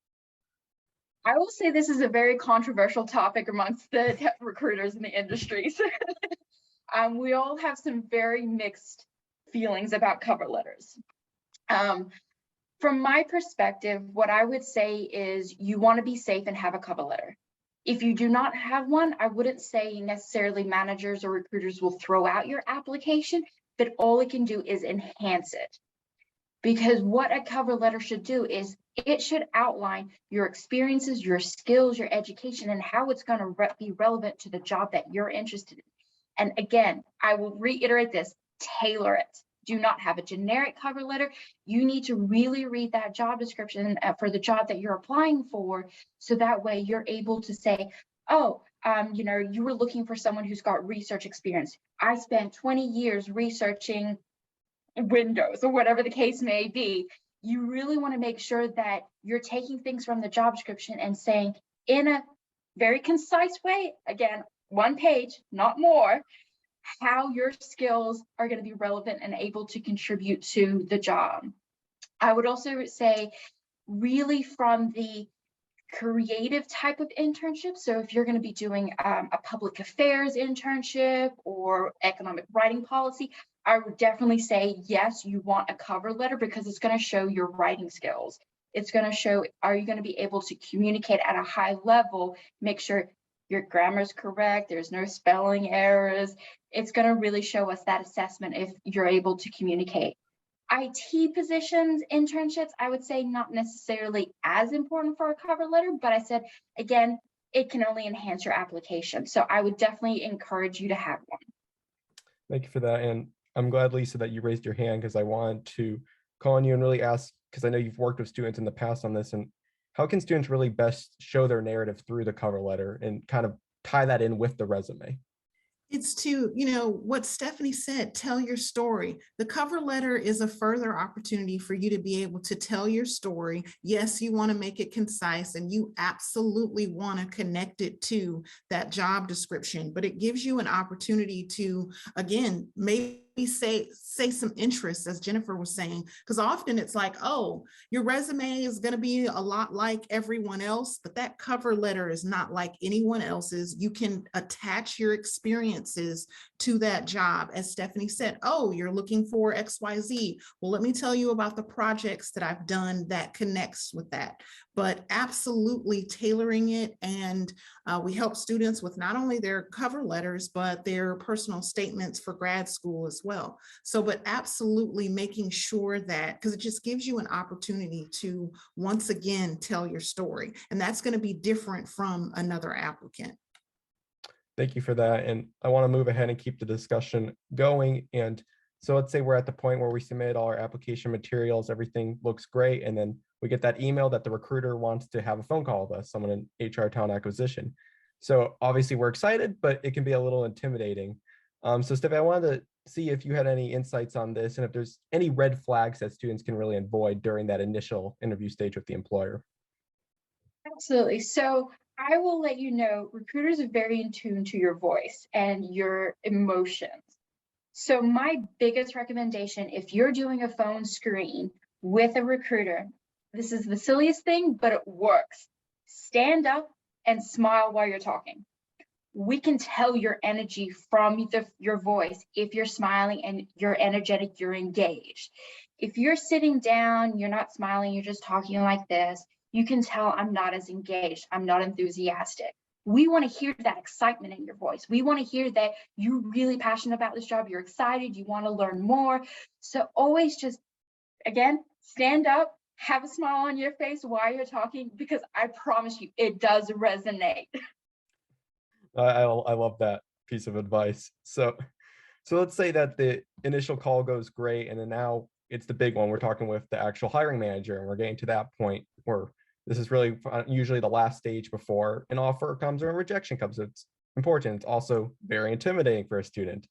Speaker 5: I will say this is a very controversial topic amongst the recruiters in the industries. We all have some very mixed feelings about cover letters. From my perspective, what I would say is you want to be safe and have a cover letter. If you do not have one, I wouldn't say necessarily managers or recruiters will throw out your application, but all it can do is enhance it. Because what a cover letter should do is it should outline your experiences, your skills, your education, and how it's going to be relevant to the job that you're interested in. And again, I will reiterate this, tailor it. Do not have a generic cover letter. You need to really read that job description for the job that you're applying for. So that way you're able to say, oh, you know, you were looking for someone who's got research experience. I spent 20 years researching Windows or whatever the case may be. You really want to make sure that you're taking things from the job description and saying in a very concise way, again, one page, not more, how your skills are going to be relevant and able to contribute to the job. I would also say really from the creative type of internship. So if you're going to be doing a public affairs internship or economic writing policy, I would definitely say, yes, you want a cover letter because it's going to show your writing skills. It's going to show, are you going to be able to communicate at a high level, make sure your grammar is correct, there's no spelling errors. It's going to really show us that assessment if you're able to communicate. IT positions, internships, I would say not necessarily as important for a cover letter, but I said, again, it can only enhance your application. So I would definitely encourage you to have one.
Speaker 2: Thank you for that. And I'm glad, Lisa, that you raised your hand because I wanted to call on you and really ask, because I know you've worked with students in the past on this, and how can students really best show their narrative through the cover letter and kind of tie that in with the resume?
Speaker 4: It's to, you know, what Stephanie said, tell your story. The cover letter is a further opportunity for you to be able to tell your story. Yes, you want to make it concise and you absolutely want to connect it to that job description, but it gives you an opportunity to, again, maybe say some interest, as Jennifer was saying, because often it's like, oh, your resume is going to be a lot like everyone else, but that cover letter is not like anyone else's. You can attach your experiences to that job. As Stephanie said, oh, you're looking for XYZ. Well, let me tell you about the projects that I've done that connects with that. But absolutely tailoring it, and we help students with not only their cover letters, but their personal statements for grad school as well. So, but absolutely making sure that, because it just gives you an opportunity to once again tell your story, and that's going to be different from another applicant.
Speaker 2: Thank you for that. And I want to move ahead and keep the discussion going. And so let's say we're at the point where we submit all our application materials, everything looks great, and then we get that email that the recruiter wants to have a phone call with us, someone in HR talent acquisition. So obviously we're excited, but it can be a little intimidating. So Stephanie, I wanted to see if you had any insights on this and if there's any red flags that students can really avoid during that initial interview stage with the employer.
Speaker 5: Absolutely. So I will let you know, recruiters are very in tune to your voice and your emotions. So my biggest recommendation, if you're doing a phone screen with a recruiter, this is the silliest thing, but it works. Stand up and smile while you're talking. We can tell your energy from your voice. If you're smiling and you're energetic, you're engaged. If you're sitting down, you're not smiling, you're just talking like this, you can tell I'm not as engaged, I'm not enthusiastic. We want to hear that excitement in your voice. We want to hear that you're really passionate about this job, you're excited, you want to learn more. So always just, again, stand up, have a smile on your face while you're talking, because I promise you, it does resonate.
Speaker 2: I love that piece of advice. So let's say that the initial call goes great, and then now it's the big one. We're talking with the actual hiring manager, and we're getting to that point where this is really usually the last stage before an offer comes or a rejection comes. It's important. It's also very intimidating for a student.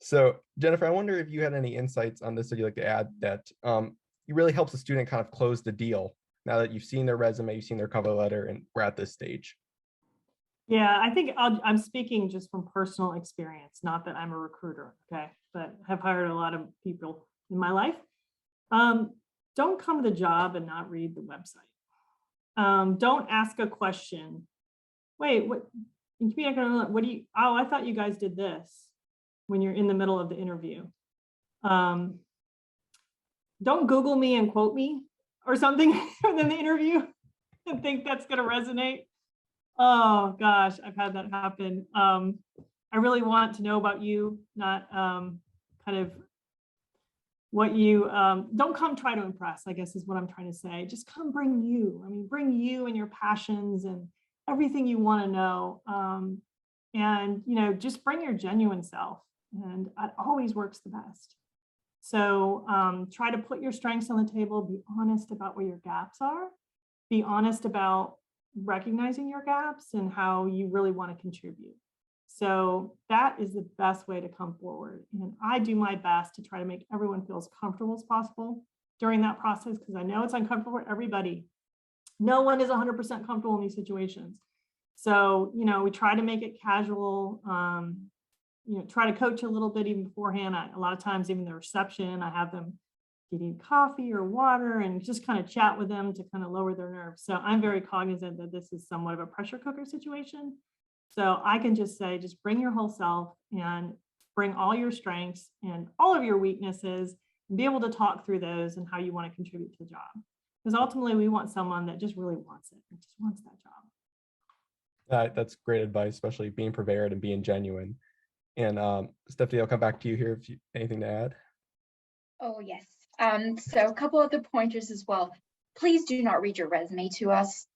Speaker 2: So Jennifer, I wonder if you had any insights on this that you'd like to add that it really helps a student kind of close the deal now that you've seen their resume, you've seen their cover letter, and we're at this stage.
Speaker 3: Yeah, I think I'm speaking just from personal experience, not that I'm a recruiter, okay, but have hired a lot of people in my life. Don't come to the job and not read the website. Don't ask a question. Wait, what do you, oh, I thought you guys did this, when you're in the middle of the interview. Don't Google me and quote me or something within the interview and think that's going to resonate. Oh gosh, I've had that happen. I really want to know about you, not kind of what you, don't come try to impress, I guess is what I'm trying to say. Just come bring you. I mean, bring you and your passions and everything you want to know. And, you know, just bring your genuine self, and it always works the best. So try to put your strengths on the table, be honest about where your gaps are, be honest about recognizing your gaps and how you really want to contribute. So that is the best way to come forward. And I do my best to try to make everyone feel as comfortable as possible during that process, because I know it's uncomfortable for everybody. No one is 100% comfortable in these situations. So, you know, we try to make it casual, you know, try to coach a little bit even beforehand. A lot of times, even the reception, I have them getting coffee or water and just kind of chat with them to kind of lower their nerves. So I'm very cognizant that this is somewhat of a pressure cooker situation. So I can just say, just bring your whole self and bring all your strengths and all of your weaknesses and be able to talk through those and how you want to contribute to the job. Because ultimately we want someone that just really wants it, and just wants that job.
Speaker 2: That's great advice, especially being prepared and being genuine. And Stephanie, I'll come back to you here if you anything to add.
Speaker 5: Oh, yes. So a couple other pointers as well. Please do not read your resume to us.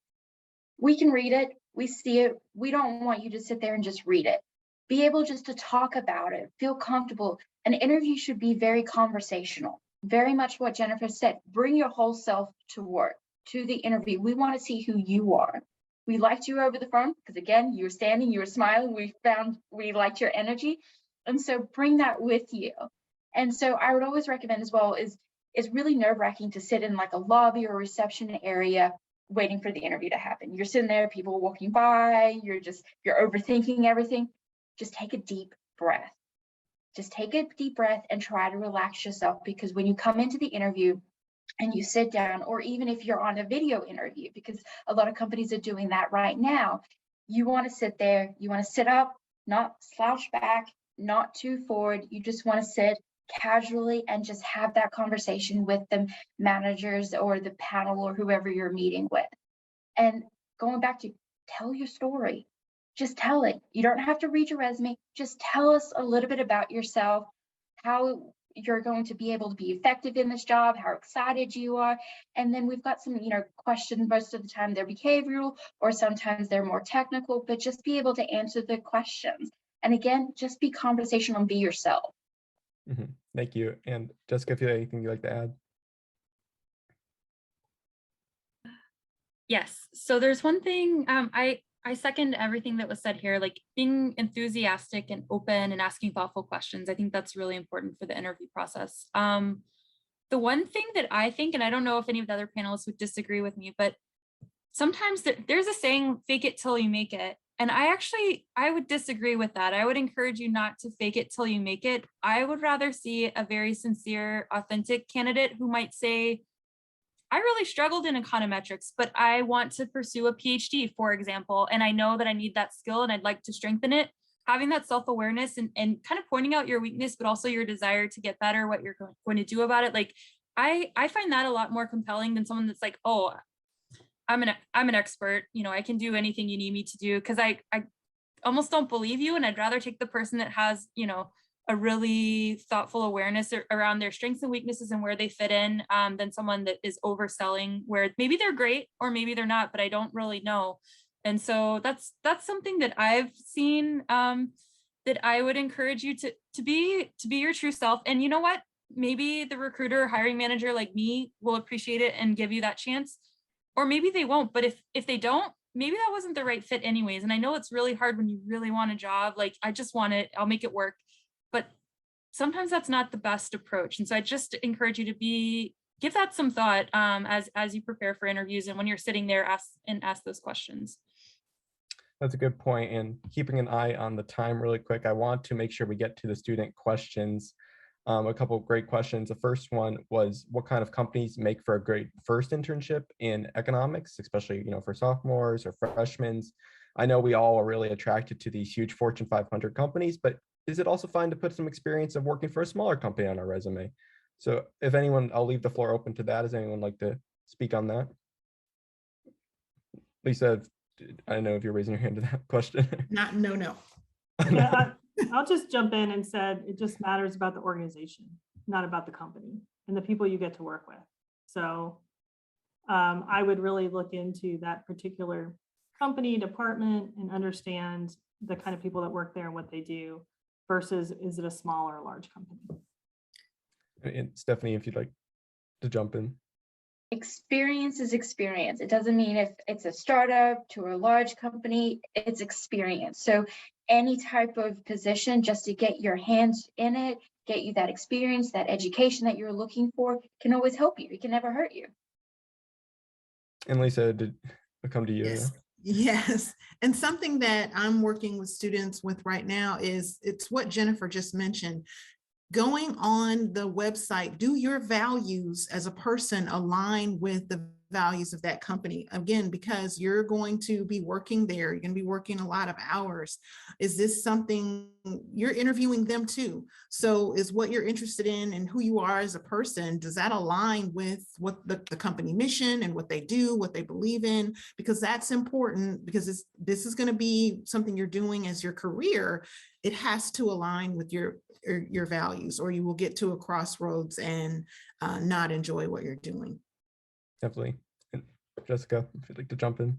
Speaker 5: We can read it, we see it. We don't want you to sit there and just read it. Be able just to talk about it, feel comfortable. An interview should be very conversational, very much what Jennifer said. Bring your whole self to work, to the interview. We want to see who you are. We liked you over the phone because, again, you were standing, you were smiling. We liked your energy. And so bring that with you. And so I would always recommend as well is really nerve-wracking to sit in like a lobby or reception area waiting for the interview to happen. You're sitting there, people are walking by, you're overthinking everything. Just take a deep breath. just take a deep breath and try to relax yourself, because when you come into the interview and you sit down, or even if you're on a video interview, because a lot of companies are doing that right now, you want to sit there, you want to sit up, not slouch back, not too forward. You just want to sit casually and just have that conversation with the managers or the panel or whoever you're meeting with. And going back to tell your story, just tell it. You don't have to read your resume. Just tell us a little bit about yourself, how you're going to be able to be effective in this job, how excited you are. And then we've got some, questions. Most of the time they're behavioral, or sometimes they're more technical, but just be able to answer the questions. And again, just be conversational and be yourself.
Speaker 2: Thank you. And Jessica, if you have anything you'd like to add?
Speaker 1: Yes. So there's one thing, I second everything that was said here, like being enthusiastic and open and asking thoughtful questions. I think that's really important for the interview process. The one thing that I think, and I don't know if any of the other panelists would disagree with me, but sometimes there's a saying, fake it till you make it. And I would disagree with that. I would encourage you not to fake it till you make it. I would rather see a very sincere, authentic candidate who might say, I really struggled in econometrics, but I want to pursue a PhD, for example, and I know that I need that skill and I'd like to strengthen it. Having that self-awareness and kind of pointing out your weakness, but also your desire to get better, what you're going to do about it. Like, I find that a lot more compelling than someone that's like, oh, I'm an expert, I can do anything you need me to do, because I almost don't believe you. And I'd rather take the person that has, a really thoughtful awareness around their strengths and weaknesses and where they fit in, than someone that is overselling, where maybe they're great or maybe they're not, but I don't really know. And so that's something that I've seen, that I would encourage you to be your true self. And you know what? Maybe the recruiter, hiring manager like me will appreciate it and give you that chance, or maybe they won't. But if they don't, maybe that wasn't the right fit anyways. And I know it's really hard when you really want a job, like I just want it, I'll make it work. But sometimes that's not the best approach. And so I just encourage you to give that some thought, as you prepare for interviews, and when you're sitting there, ask those questions.
Speaker 2: That's a good point. And keeping an eye on the time really quick, I want to make sure we get to the student questions. A couple of great questions. The first one was, what kind of companies make for a great first internship in economics, especially, for sophomores or freshmen? I know we all are really attracted to these huge Fortune 500 companies, but is it also fine to put some experience of working for a smaller company on our resume? So if anyone, I'll leave the floor open to that. Does anyone like to speak on that? Lisa, I don't know if you're raising your hand to that question.
Speaker 4: No.
Speaker 3: Yeah, I'll just jump in and said, it just matters about the organization, not about the company and the people you get to work with. So I would really look into that particular company, department, and understand the kind of people that work there and what they do, versus is it a small or a large company?
Speaker 2: And Stephanie, if you'd like to jump in.
Speaker 5: Experience is experience. It doesn't mean if it's a startup to a large company, it's experience. So any type of position, just to get your hands in it, get you that experience, that education that you're looking for, can always help you. It can never hurt you.
Speaker 2: And Lisa, did it come to you?
Speaker 4: Yes. Yes. And something that I'm working with students with right now is, it's what Jennifer just mentioned. Going on the website, do your values as a person align with the values of that company? Again, because you're going to be working there, you're going to be working a lot of hours. Is this something you're interviewing them too? So is what you're interested in and who you are as a person, does that align with what the company mission and what they do, what they believe in? Because that's important, because this is going to be something you're doing as your career. It has to align with your values, or you will get to a crossroads and not enjoy what you're doing.
Speaker 2: Definitely. And Jessica, if you'd like to jump in.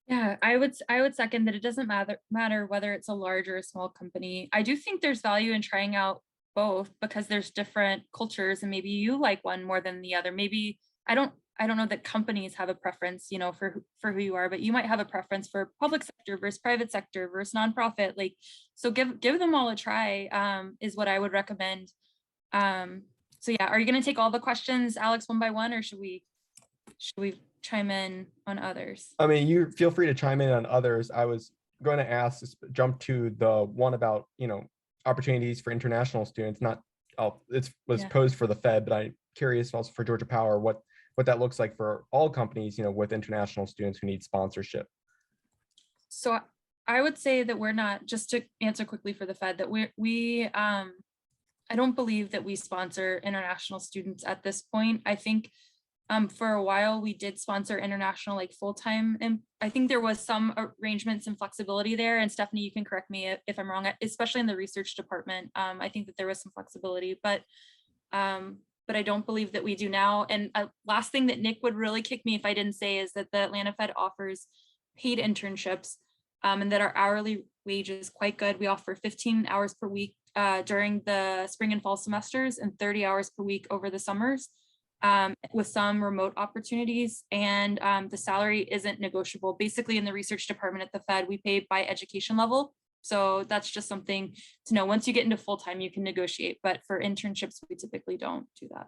Speaker 1: Yeah, I would second that. It doesn't matter whether it's a large or a small company. I do think there's value in trying out both, because there's different cultures, and maybe you like one more than the other. Maybe I don't know that companies have a preference, for who you are, but you might have a preference for public sector versus private sector versus nonprofit. Like, so give them all a try, is what I would recommend. So yeah, are you going to take all the questions, Alex, one by one, or should we chime in on others?
Speaker 2: I mean, you feel free to chime in on others. I was going to jump to the one about, opportunities for international students. Not, it was
Speaker 1: Yeah.
Speaker 2: posed for the Fed, but I'm curious also for Georgia Power what that looks like for all companies, with international students who need sponsorship.
Speaker 1: So I would say that we're not, just to answer quickly for the Fed, that I don't believe that we sponsor international students at this point. I think for a while we did sponsor international like full-time, and I think there was some arrangements and flexibility there. And Stephanie, you can correct me if I'm wrong, especially in the research department. I think that there was some flexibility, but I don't believe that we do now. And last thing that Nick would really kick me if I didn't say is that the Atlanta Fed offers paid internships, and that our hourly wage is quite good. We offer 15 hours per week during the spring and fall semesters and 30 hours per week over the summers, with some remote opportunities. And the salary isn't negotiable. Basically, in the research department at the Fed, we pay by education level. So that's just something to know. Once you get into full-time, you can negotiate, but for internships, we typically don't do that.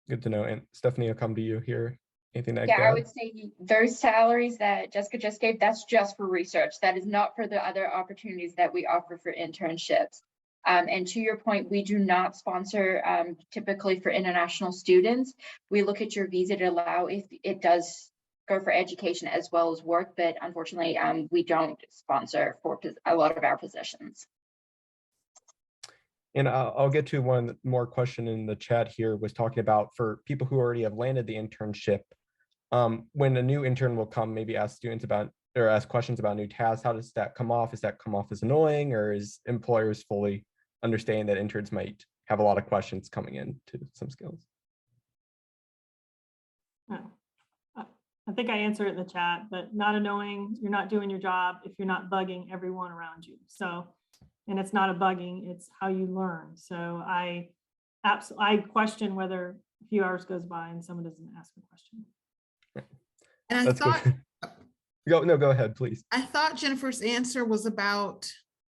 Speaker 2: Good to know. And Stephanie, I'll come to you here. Anything to
Speaker 5: Yeah,
Speaker 2: add?
Speaker 5: I would say those salaries that Jessica just gave, that's just for research. That is not for the other opportunities that we offer for internships. And to your point, we do not sponsor typically for international students. We look at your visa to allow if it does go for education as well as work, but unfortunately, we don't sponsor for a lot of our positions.
Speaker 2: And I'll get to one more question in the chat here, was talking about for people who already have landed the internship, when a new intern will come, maybe ask students about or ask questions about new tasks, how does that come off? Is that come off as annoying, or is employers fully understand that interns might have a lot of questions coming in to some skills?
Speaker 3: I think I answered it in the chat, but not annoying. You're not doing your job if you're not bugging everyone around you. So, and it's not a bugging, it's how you learn. So I question whether a few hours goes by and someone doesn't ask a question.
Speaker 4: And I
Speaker 2: That's
Speaker 4: thought,
Speaker 2: good. Go ahead, please.
Speaker 4: I thought Jennifer's answer was about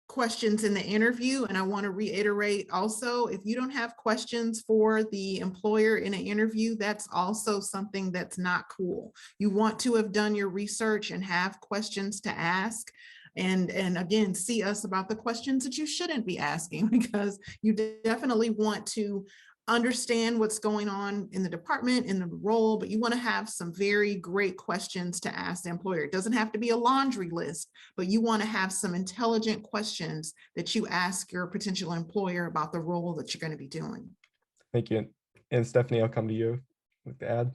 Speaker 4: questions in the interview. And I want to reiterate also, if you don't have questions for the employer in an interview, that's also something that's not cool. You want to have done your research and have questions to ask. And again, see us about the questions that you shouldn't be asking, because you definitely want to understand what's going on in the department, in the role, but you want to have some very great questions to ask the employer. It doesn't have to be a laundry list, but you want to have some intelligent questions that you ask your potential employer about the role that you're going to be doing.
Speaker 2: Thank you. And Stephanie, I'll come to you with the ad.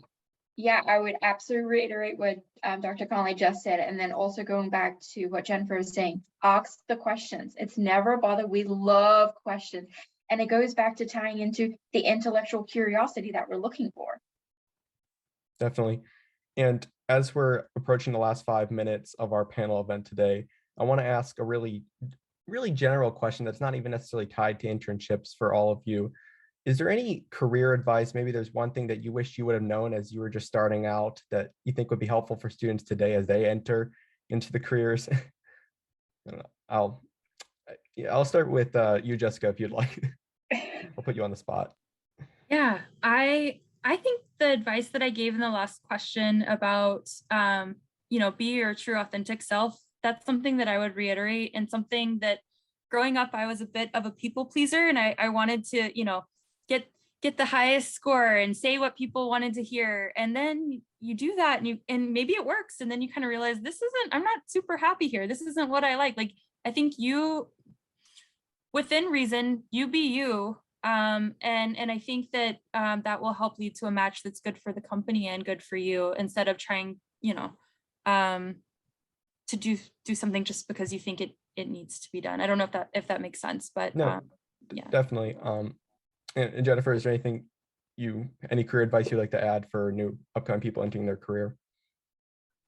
Speaker 5: Yeah, I would absolutely reiterate what Dr. Conley just said. And then also going back to what Jennifer is saying, ask the questions. It's never a bother. We love questions. And it goes back to tying into the intellectual curiosity that we're looking for.
Speaker 2: Definitely. And as we're approaching the last 5 minutes of our panel event today, I want to ask a really general question that's not even necessarily tied to internships for all of you. Is there any career advice? Maybe there's one thing that you wish you would have known as you were just starting out that you think would be helpful for students today as they enter into the careers. I don't know. I'll start with you, Jessica, if you'd like. I'll put you on the spot.
Speaker 1: Yeah, I think the advice that I gave in the last question about, be your true authentic self, that's something that I would reiterate, and something that growing up, I was a bit of a people pleaser, and I wanted to, get the highest score and say what people wanted to hear. And then you do that and maybe it works. And then you kind of realize I'm not super happy here. This isn't what I like. Like, I think you, within reason, you be you. And I think that that will help lead to a match that's good for the company and good for you, instead of trying, to do something just because you think it needs to be done. I don't know if that makes sense, but
Speaker 2: no,
Speaker 1: yeah,
Speaker 2: definitely. And Jennifer, is there any career advice you'd like to add for new upcoming people entering their career?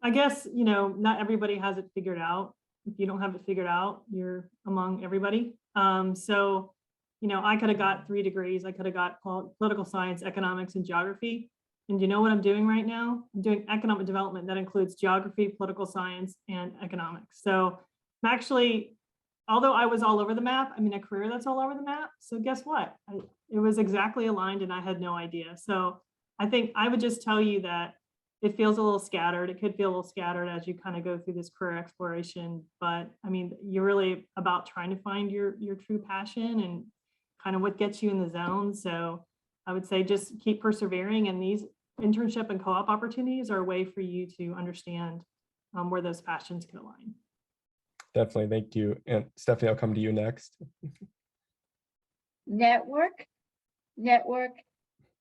Speaker 3: I guess, not everybody has it figured out. If you don't have it figured out, you're among everybody. So, I could have got 3 degrees. I could have got political science, economics, and geography. And you know what I'm doing right now? I'm doing economic development that includes geography, political science, and economics. So I'm actually, although I was all over the map, I'm in a career that's all over the map. So guess what? It was exactly aligned and I had no idea. So I think I would just tell you that it feels a little scattered. It could feel a little scattered as you kind of go through this career exploration. But I mean, you're really about trying to find your true passion and kind of what gets you in the zone. So I would say just keep persevering, and these internship and co-op opportunities are a way for you to understand where those passions can align.
Speaker 2: Definitely, thank you. And Stephanie, I'll come to you next.
Speaker 5: Network, network,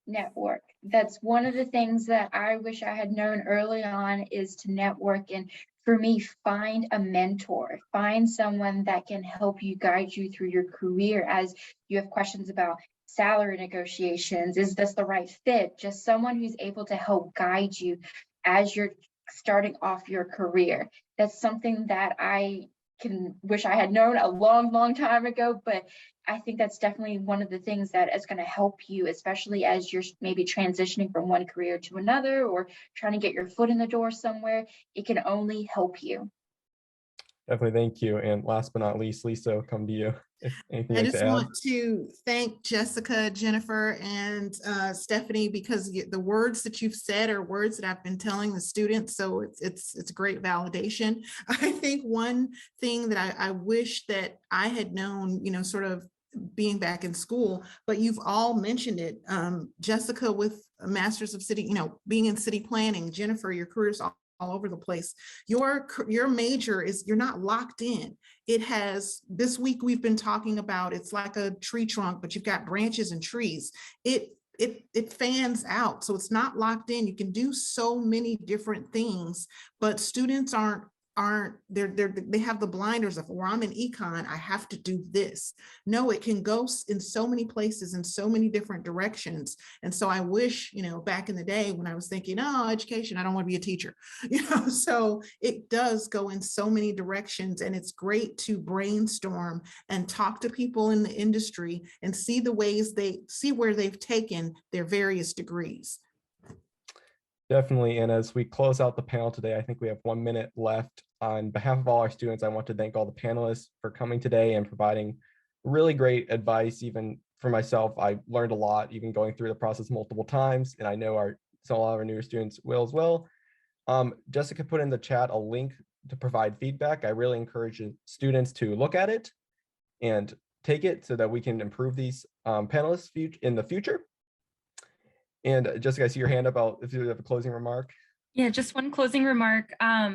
Speaker 5: network. That's one of the things that I wish I had known early on, is to network. And for me, find a mentor, find someone that can help you, guide you through your career as you have questions about salary negotiations. Is this the right fit? Just someone who's able to help guide you as you're starting off your career. That's something that I can wish I had known a long time ago, but I think that's definitely one of the things that is going to help you, especially as you're maybe transitioning from one career to another or trying to get your foot in the door somewhere. It can only help you.
Speaker 2: Definitely, thank you. And last but not least, Lisa, I'll come to you. If anything
Speaker 4: I
Speaker 2: you'd like
Speaker 4: just
Speaker 2: to add.
Speaker 4: want to thank Jessica, Jennifer, and Stephanie, because the words that you've said are words that I've been telling the students. So it's great validation. I think one thing that I wish that I had known, sort of being back in school, but you've all mentioned it. Jessica with a master's of city, being in city planning, Jennifer, your career's all over the place. Your major is, you're not locked in. It has, this week we've been talking about, it's like a tree trunk, but you've got branches and trees. It fans out, so it's not locked in. You can do so many different things, but students they have the blinders of, well, I'm in econ, I have to do this. No, it can go in so many places in so many different directions. And so I wish, back in the day when I was thinking, oh, education, I don't want to be a teacher, so it does go in so many directions, and it's great to brainstorm and talk to people in the industry and see the ways where they've taken their various degrees.
Speaker 2: Definitely. And as we close out the panel today, I think we have 1 minute left. On behalf of all our students, I want to thank all the panelists for coming today and providing really great advice. Even for myself, I learned a lot, even going through the process multiple times. And I know a lot of our newer students will as well. Jessica put in the chat a link to provide feedback. I really encourage students to look at it and take it so that we can improve these panelists in the future. And Jessica, I see your hand up. If you have a closing remark.
Speaker 1: Yeah, just one closing remark.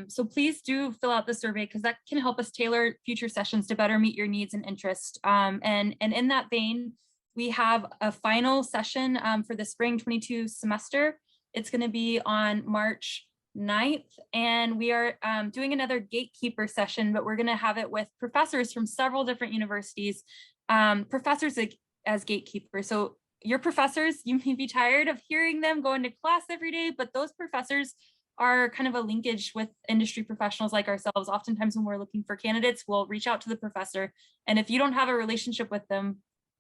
Speaker 1: So please do fill out the survey, because that can help us tailor future sessions to better meet your needs and interest. And in that vein, we have a final session for the spring 22 semester. It's going to be on March 9th, and we are doing another Gatekeeper session, but we're going to have it with professors from several different universities, professors as gatekeepers. So your professors, you may be tired of hearing them going to class every day, but those professors are kind of a linkage with industry professionals like ourselves. Oftentimes when we're looking for candidates, we'll reach out to the professor. And if you don't have a relationship with them,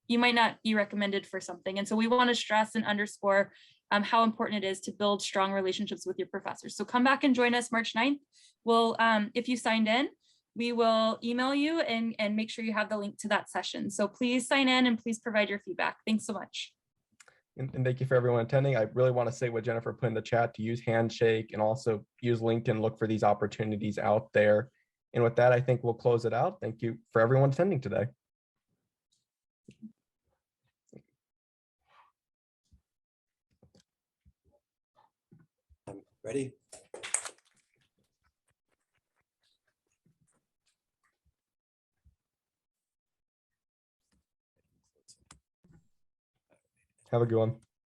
Speaker 1: you might not be recommended for something. And so we want to stress and underscore how important it is to build strong relationships with your professors. So come back and join us March 9th. We'll, if you signed in, we will email you and make sure you have the link to that session. So please sign in and please provide your feedback. Thanks so much.
Speaker 2: And thank you for everyone attending. I really want to say what Jennifer put in the chat, to use Handshake and also use LinkedIn, look for these opportunities out there. And with that, I think we'll close it out. Thank you for everyone attending today.
Speaker 6: I'm ready.
Speaker 2: Have a good one.